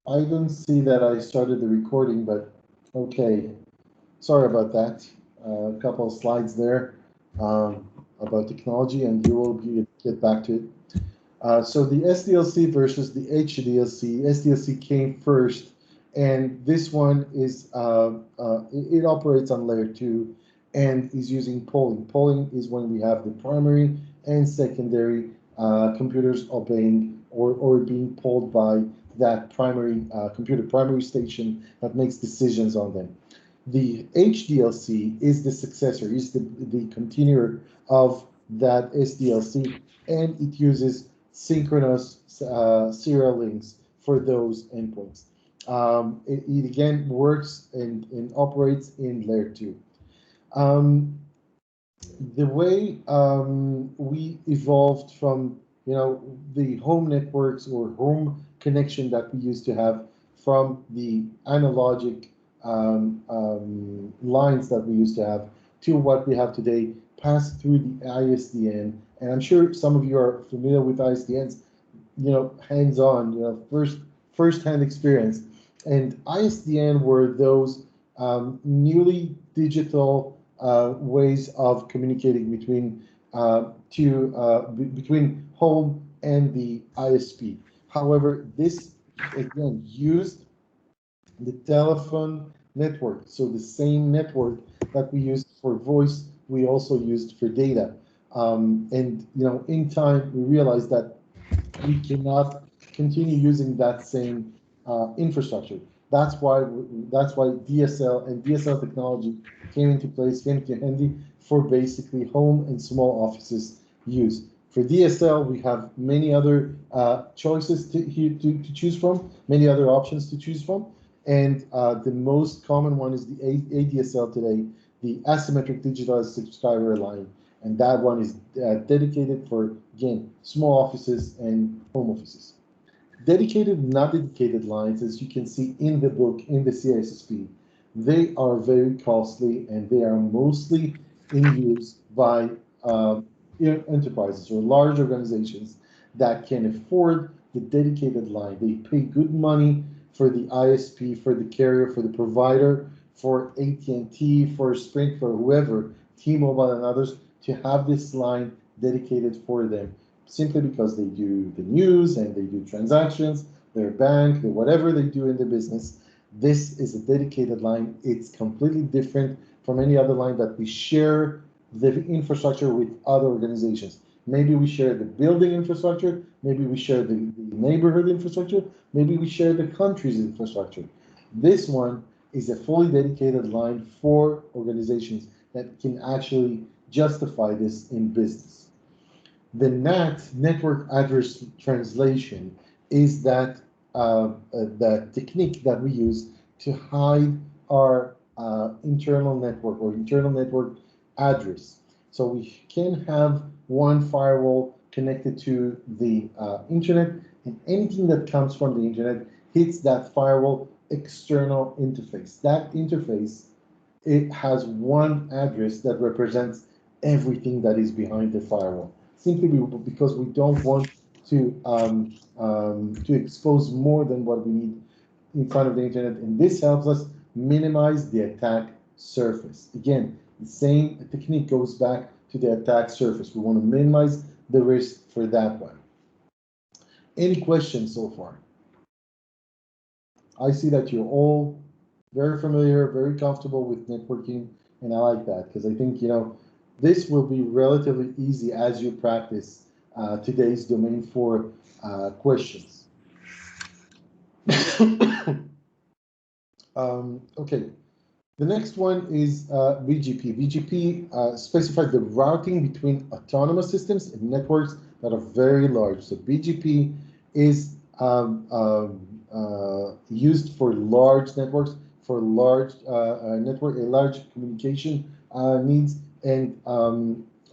I don't see that I started the recording, but okay. Sorry about that. A couple of slides there about technology, and you will get back to it. So the SDLC versus the HDLC. SDLC came first, and this one is it operates on layer 2 and is using polling. Polling is when we have the primary and secondary computers obeying or being polled by that primary computer, primary station that makes decisions on them. The HDLC is the successor, is the continuer of that SDLC, and it uses synchronous serial links for those endpoints. It again works and operates in layer 2. The way we evolved from the home networks or home connection that we used to have from the analogic lines that we used to have to what we have today passed through the ISDN. And I'm sure some of you are familiar with ISDNs, hands-on, first-hand experience. And ISDN were those newly digital ways of communicating between between home and the ISP. However, this again used the telephone network. So the same network that we used for voice, we also used for data. And in time, we realized that we cannot continue using that same infrastructure. That's why DSL and DSL technology came into place, came into handy for basically home and small offices use. For DSL, we have many other choices to choose from, many other options to choose from, and the most common one is the ADSL today, the asymmetric digitalized subscriber line, and that one is dedicated for, again, small offices and home offices. Dedicated, not dedicated lines, as you can see in the book, in the CISSP, they are very costly and they are mostly in use by enterprises or large organizations that can afford the dedicated line. They pay good money for the ISP, for the carrier, for the provider, for AT&T, for Sprint, for whoever, T-Mobile and others, to have this line dedicated for them, simply because they do the news and they do transactions, their bank, whatever they do in the business. This is a dedicated line. It's completely different from any other line that we share the infrastructure with other organizations. Maybe we share the building infrastructure, maybe we share the neighborhood infrastructure, maybe we share the country's infrastructure. This one is a fully dedicated line for organizations that can actually justify this in business. The NAT, network address translation, is that technique that we use to hide our internal network or internal network address. So we can have one firewall connected to the internet, and anything that comes from the internet hits that firewall external interface. That interface, it has one address that represents everything that is behind the firewall, simply because we don't want to expose more than what we need in front of the internet, and this helps us minimize the attack surface. Again, the same technique goes back to the attack surface. We want to minimize the risk for that one. Any questions so far? I see that you're all very familiar, very comfortable with networking, and I like that because I think, this will be relatively easy as you practice today's domain 4 questions. Okay, the next one is BGP. BGP specifies the routing between autonomous systems and networks that are very large. So BGP is used for large networks, for large large communication needs, and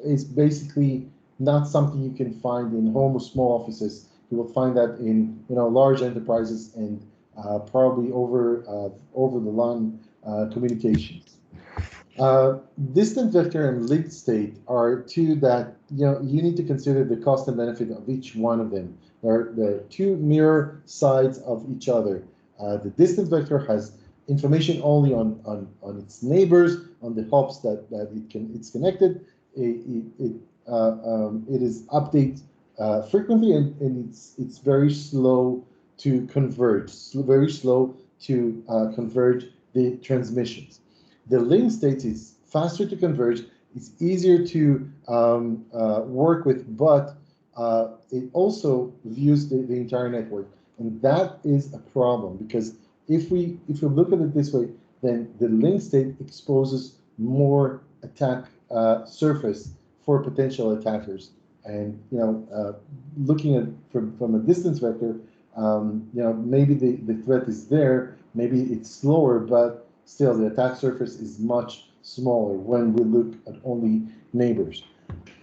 it's basically not something you can find in home or small offices. You will find that in large enterprises and probably over the LAN communications. Distant vector and linked state are two that you need to consider the cost and benefit of each one of them. They're two mirror sides of each other. The distance vector has information only on its neighbors, on the hops that it's connected. It is updated frequently, and it's very slow to converge, very slow to converge the transmissions. The link state is faster to converge, it's easier to work with, but it also views the entire network, and that is a problem, because if we look at it this way, then the link state exposes more attack surface for potential attackers. And looking at from a distance vector, maybe the threat is there, maybe it's slower, but still the attack surface is much smaller when we look at only neighbors.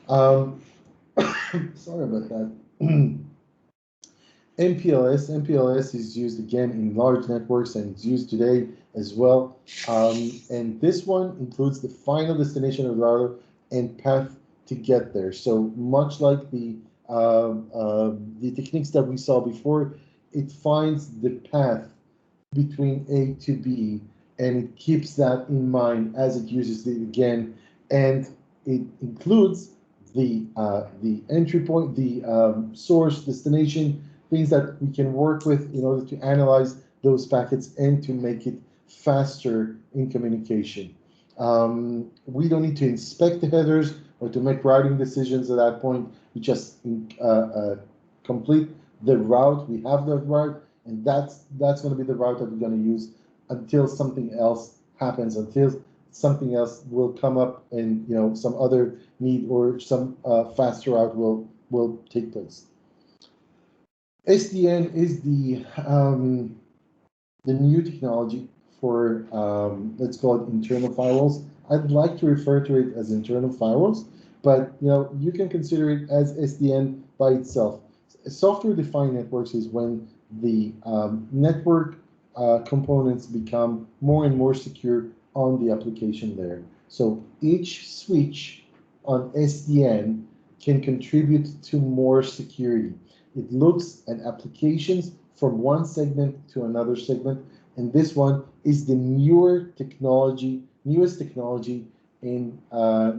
Sorry about that. MPLS is used again in large networks, and it's used today as well. And this one includes the final destination of the router and path to get there. So much like the techniques that we saw before, it finds the path between A to B, and it keeps that in mind as it uses it again. And it includes the entry point, the source, destination, things that we can work with in order to analyze those packets and to make it faster in communication. We don't need to inspect the headers or to make routing decisions at that point. We just complete the route. We have the route, and that's going to be the route that we're going to use until something else happens, until something else will come up, and some other need or some faster route will take place. SDN is the new technology for let's call it internal firewalls. I'd like to refer to it as internal firewalls, but you can consider it as SDN by itself. Software-defined networks is when the network components become more and more secure on the application layer. So each switch on SDN can contribute to more security. It looks at applications from one segment to another segment, and this one is the newest technology in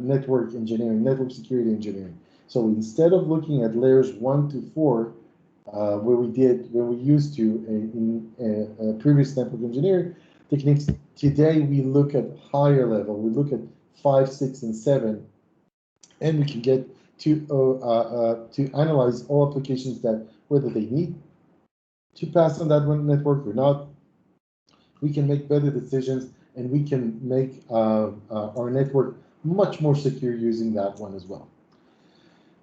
network engineering, network security engineering. So instead of looking at layers 1 to 4, where we used to in previous network engineering techniques, today we look at higher level. We look at 5, 6, and 7, and we can get to analyze all applications that whether they need to pass on that one network or not. We can make better decisions, and we can make our network much more secure using that one as well.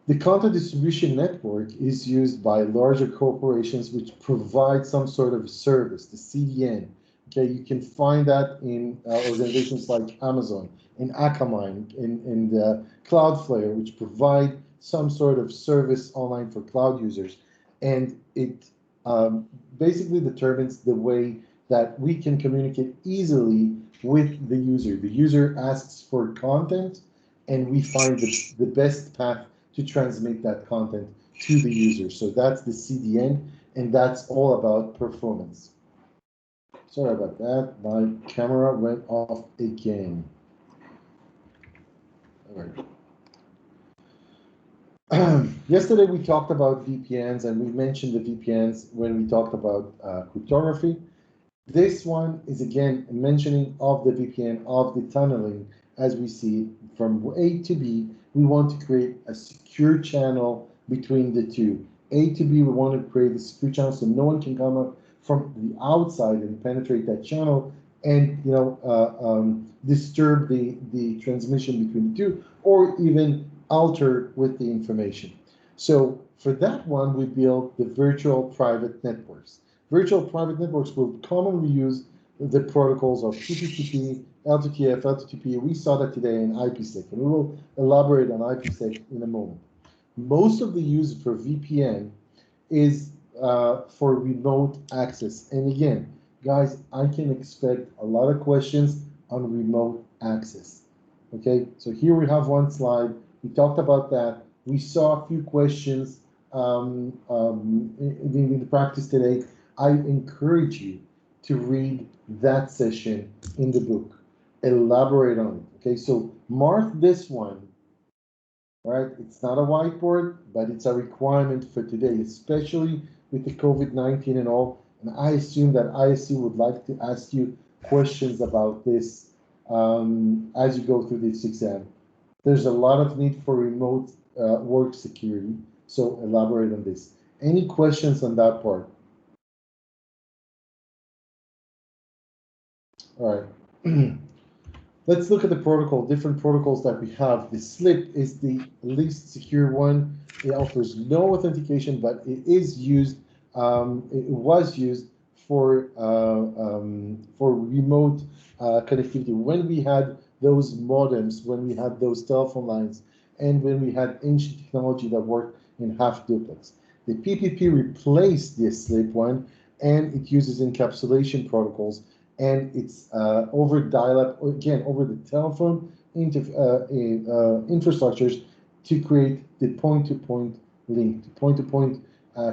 The content distribution network is used by larger corporations which provide some sort of service, the CDN. Okay, you can find that in organizations like Amazon, in Akamai, in Cloudflare, which provide some sort of service online for cloud users. And it basically determines the way that we can communicate easily with the user. The user asks for content, and we find the best path to transmit that content to the user. So that's the CDN, and that's all about performance. Sorry about that, my camera went off again. All right. Yesterday we talked about VPNs, and we mentioned the VPNs when we talked about cryptography. This one is again a mentioning of the VPN, of the tunneling, as we see it from A to B. We want to create a secure channel between the two. A to B, we want to create a secure channel so no one can come up from the outside and penetrate that channel and disturb the transmission between the two, or even alter with the information. So for that one, we build the virtual private networks. Virtual private networks will commonly use the protocols of TCP, LTTF, LTTP. We saw that today in IPsec, and we will elaborate on IPsec in a moment. Most of the use for VPN is for remote access. And again, guys, I can expect a lot of questions on remote access. Okay, so here we have one slide. We talked about that. We saw a few questions in the practice today. I encourage you to read that session in the book. Elaborate on it, okay? So mark this one, right? It's not a whiteboard, but it's a requirement for today, especially with the COVID-19 and all. And I assume that ISC would like to ask you questions about this as you go through this exam. There's a lot of need for remote work security, so elaborate on this. Any questions on that part? All right. Let's look at the protocol, different protocols that we have. The SLIP is the least secure one. It offers no authentication, but it is used, it was used for remote connectivity. When we had those modems, when we had those telephone lines, and when we had ancient technology that worked in half duplex. The PPP replaced the SLIP one, and it uses encapsulation protocols, and it's over dial-up, again, over the telephone infrastructures to create the point-to-point link, the point-to-point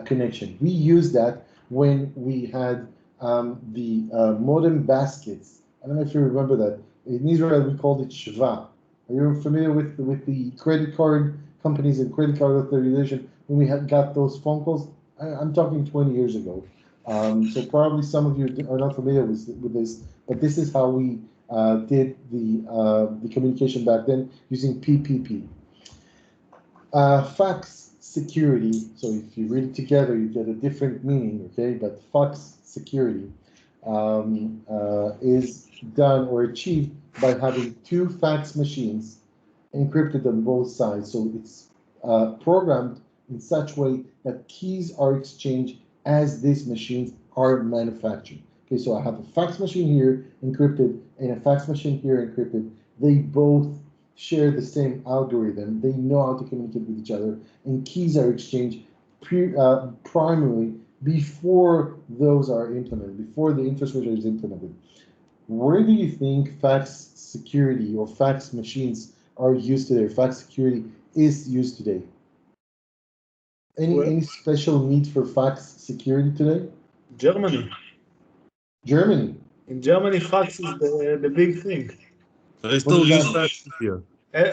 connection. We use that when we had the modem baskets. I don't know if you remember that. In Israel, we called it Shva. Are you familiar with the credit card companies and credit card authorization when we had got those phone calls? I'm talking 20 years ago. So probably some of you are not familiar with this, but this is how we did the communication back then using PPP. FAX security, so if you read it together, you get a different meaning, okay? But FAX security is done or achieved by having two fax machines encrypted on both sides. So it's programmed in such way that keys are exchanged as these machines are manufactured. Okay, so I have a fax machine here encrypted and a fax machine here encrypted. They both share the same algorithm. They know how to communicate with each other, and keys are exchanged primarily before those are implemented, before the infrastructure is implemented. Where do you think fax security or fax machines are used today? Fax security is used today. Any special need for fax security today? Germany. Germany. In Germany, fax is the big thing. They still use fax here.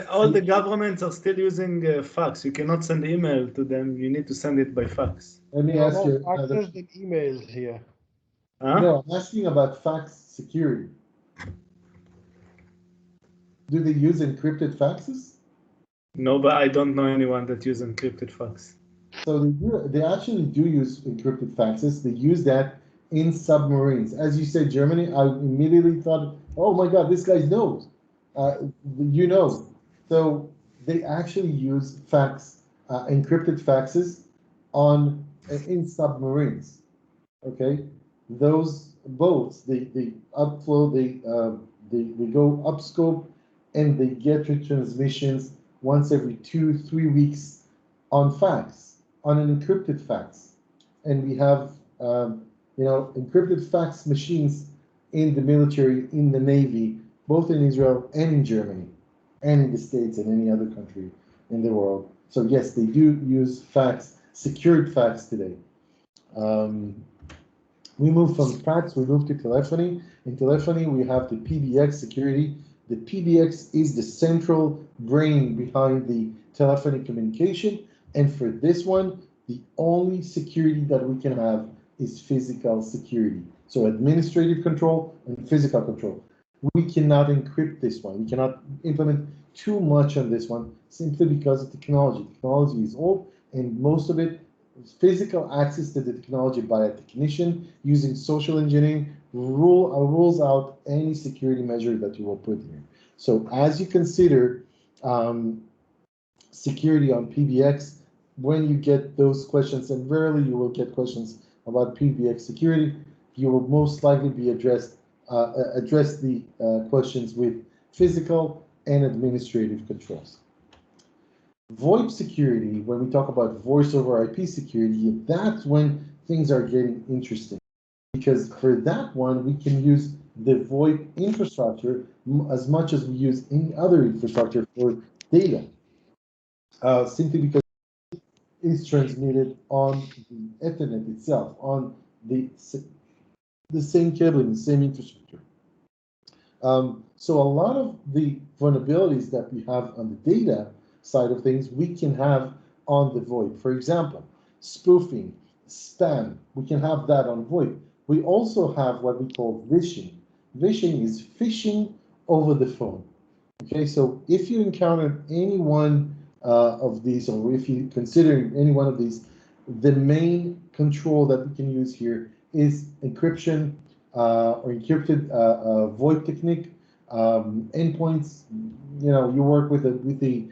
All the governments are still using fax. You cannot send email to them. You need to send it by fax. Let me ask you. Faxes and emails here. Huh? No, I'm asking about fax security. Do they use encrypted faxes? No, but I don't know anyone that uses encrypted fax. So they actually do use encrypted faxes. They use that in submarines. As you said, Germany, I immediately thought, oh my God, this guy knows. You know. So they actually use encrypted faxes in submarines. Okay, those boats they upflow, they go upscope, and they get transmissions once every 2-3 weeks on fax, on an encrypted fax. And we have encrypted fax machines in the military, in the Navy, both in Israel and in Germany, and in the States and any other country in the world. So yes, they do use fax, secured fax today. We move from fax, we move to telephony. In telephony, we have the PBX security. The PBX is the central brain behind the telephony communication. And for this one, the only security that we can have is physical security. So administrative control and physical control. We cannot encrypt this one. We cannot implement too much on this one simply because of technology. Technology is old, and most of it is physical access to the technology by a technician using social engineering rules out any security measure that you will put here. So as you consider security on PBX, when you get those questions, and rarely you will get questions about PBX security, you will most likely be address the questions with physical and administrative controls. VoIP security, when we talk about voice over IP security, that's when things are getting interesting. Because for that one, we can use the VoIP infrastructure as much as we use any other infrastructure for data. Simply because it's transmitted on the Ethernet itself, on the the same cabling, the same infrastructure. So a lot of the vulnerabilities that we have on the data side of things, we can have on the VoIP. For example, spoofing, spam, we can have that on VoIP. We also have what we call vishing. Vishing is phishing over the phone. Okay, so if you encounter any one of these, or if you consider any one of these, the main control that we can use here is encryption or encrypted VoIP technique. Endpoints, you know, you work with the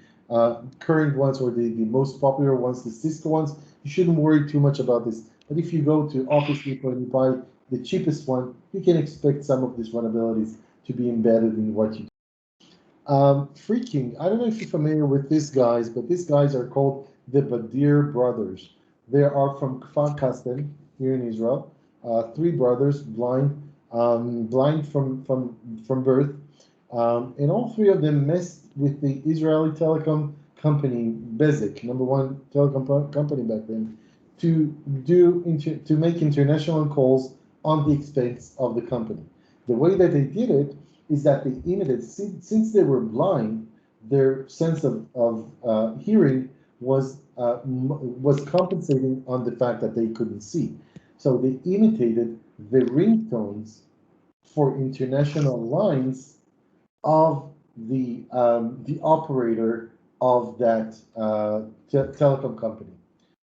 current ones or the most popular ones, the Cisco ones. You shouldn't worry too much about this. But if you go to Office Depot and you buy the cheapest one, you can expect some of these vulnerabilities to be embedded in what you do. Freaking, I don't know if you're familiar with these guys, but these guys are called the Badir brothers. They are from Kfar Kastan here in Israel. Three brothers, blind from birth, and all three of them messed with the Israeli telecom company Bezik, #1 telecom company back then, to make international calls on the expense of the company. The way that they did it is that they imitated, since they were blind, their sense of hearing was compensating on the fact that they couldn't see. So they imitated the ringtones for international lines of the operator of that telecom company.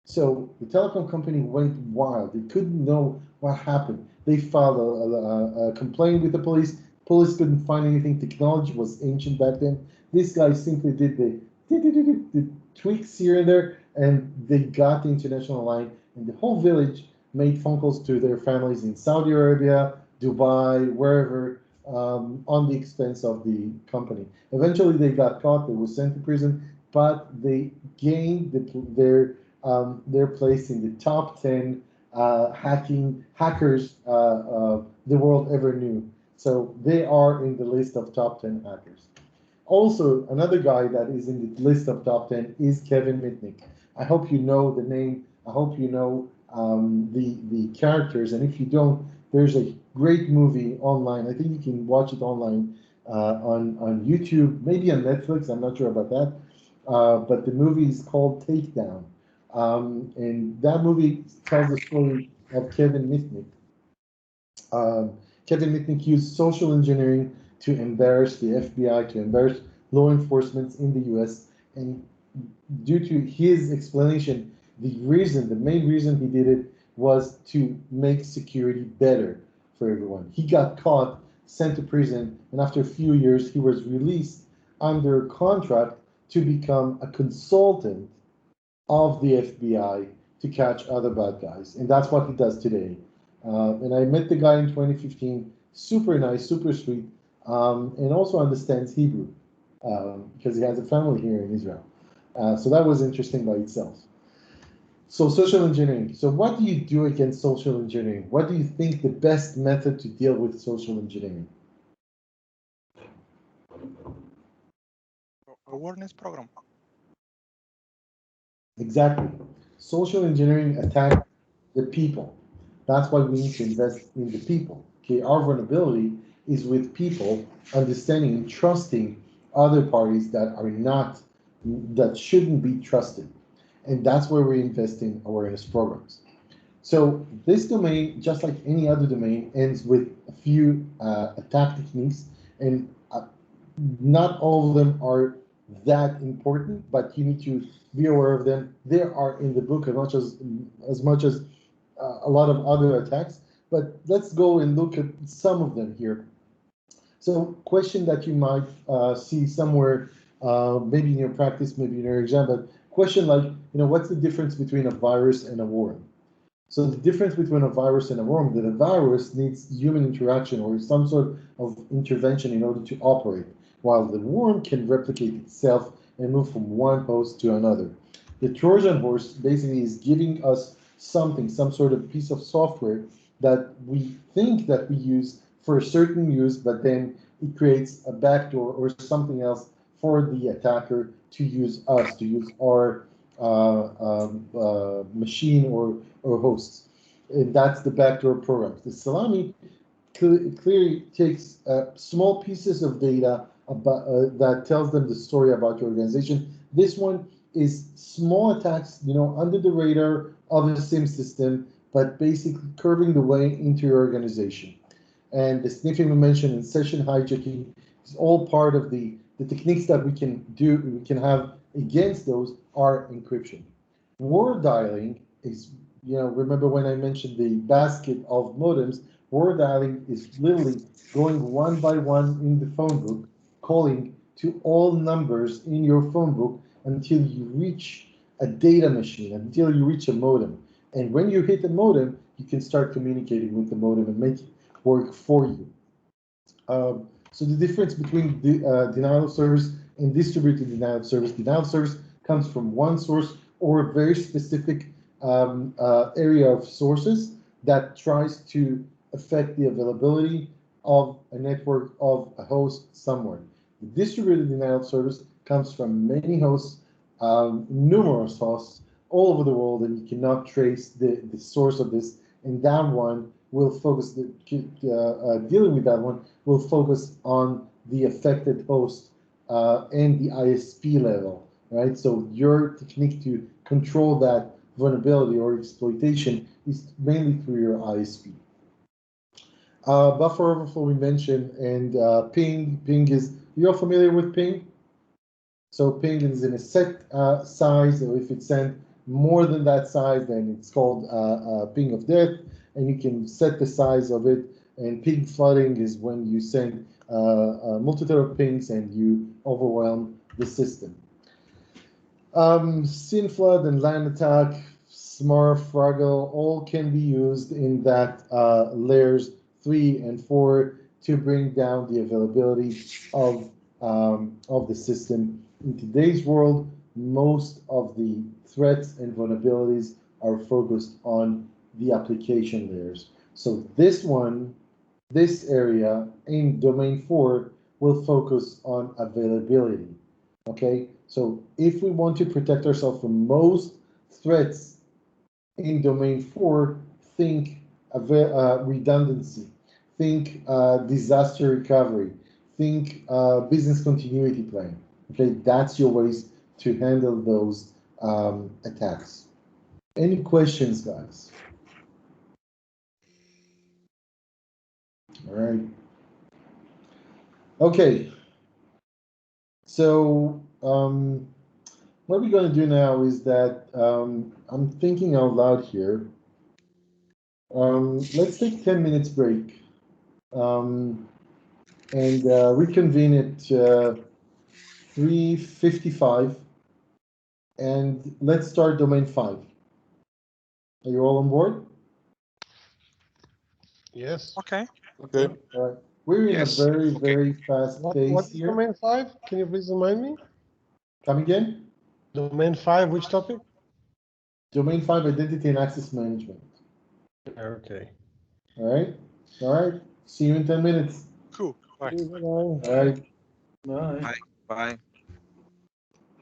So the telecom company went wild. They couldn't know what happened. They filed a complaint with the police. Police couldn't find anything. Technology was ancient back then. This guy simply did the tweaks here and there, and they got the international line, and the whole village made phone calls to their families in Saudi Arabia, Dubai, wherever, on the expense of the company. Eventually, they got caught. They were sent to prison, but they gained their place in the top 10 hackers the world ever knew. So they are in the list of top 10 hackers. Also, another guy that is in the list of top 10 is Kevin Mitnick. I hope you know the name. I hope you know the characters. And if you don't, there's a great movie online. I think you can watch it online on YouTube, maybe on Netflix. I'm not sure about that. But the movie is called Takedown. And that movie tells the story of Kevin Mitnick. Kevin Mitnick used social engineering to embarrass the FBI, to embarrass law enforcement in the US. And due to his explanation, the main reason he did it was to make security better for everyone. He got caught, sent to prison, and after a few years, he was released under contract to become a consultant of the FBI to catch other bad guys. And that's what he does today. And I met the guy in 2015, super nice, super sweet, and also understands Hebrew because he has a family here in Israel. So that was interesting by itself. So social engineering. So what do you do against social engineering? What do you think the best method to deal with social engineering? Awareness program. Exactly. Social engineering attacks the people. That's why we need to invest in the people. Okay, our vulnerability is with people understanding and trusting other parties that shouldn't be trusted. And that's where we invest in awareness programs. So this domain, just like any other domain, ends with a few attack techniques, and not all of them are that important, but you need to be aware of them. They are in the book as much as a lot of other attacks, but let's go and look at some of them here. So question that you might see somewhere, maybe in your practice, maybe in your exam, but question like, what's the difference between a virus and a worm? So the difference between a virus and a worm, that a virus needs human interaction or some sort of intervention in order to operate, while the worm can replicate itself and move from one host to another. The Trojan horse basically is giving us something, some sort of piece of software that we think that we use for a certain use, but then it creates a backdoor or something else for the attacker to use us, to use our machine or hosts. And that's the backdoor programs. The salami clearly takes small pieces of data about, that tells them the story about your organization. This one is small attacks, under the radar of a SIM system, but basically curving the way into your organization. And the sniffing we mentioned in session hijacking is all part of the techniques that we can have against those are encryption. Word dialing is, remember when I mentioned the basket of modems, word dialing is literally going one by one in the phone book, calling to all numbers in your phone book until you reach a data machine, until you reach a modem. And when you hit the modem, you can start communicating with the modem and make it work for you. So the difference between denial of service and distributed denial of service comes from one source or a very specific area of sources that tries to affect the availability of a network of a host somewhere. The distributed denial of service comes from many hosts, numerous hosts all over the world, and you cannot trace the source of this. And that one will focus, dealing with that one will focus on the affected host and the ISP level, right? So your technique to control that vulnerability or exploitation is mainly through your ISP. Buffer overflow we mentioned, and ping. Ping is, you're familiar with ping? So ping is in a set size, or if it's sent more than that size, then it's called ping of death, and you can set the size of it. And ping flooding is when you send multi-thread pings and you overwhelm the system. SYN flood and LAN attack, SMARF, Fraggle, all can be used in that layers 3 and 4 to bring down the availability of the system. In today's world, most of the threats and vulnerabilities are focused on the application layers. So this area in domain 4 will focus on availability. Okay, so if we want to protect ourselves from most threats in domain 4, think redundancy, think disaster recovery, think business continuity plan. Okay, that's your ways to handle those attacks. Any questions, guys? All right. Okay. So what we're going to do now is that I'm thinking out loud here. Let's take 10 minutes break and reconvene at 3:55, and let's start domain 5. Are you all on board? Yes. Okay. Okay. All right. We're in a very fast pace What's here. domain 5? Can you please remind me? Come again? Domain 5, which topic? Domain 5, identity and access management. Okay. All right. All right. See you in 10 minutes. Cool. Bye. Bye. All right. Bye. Bye.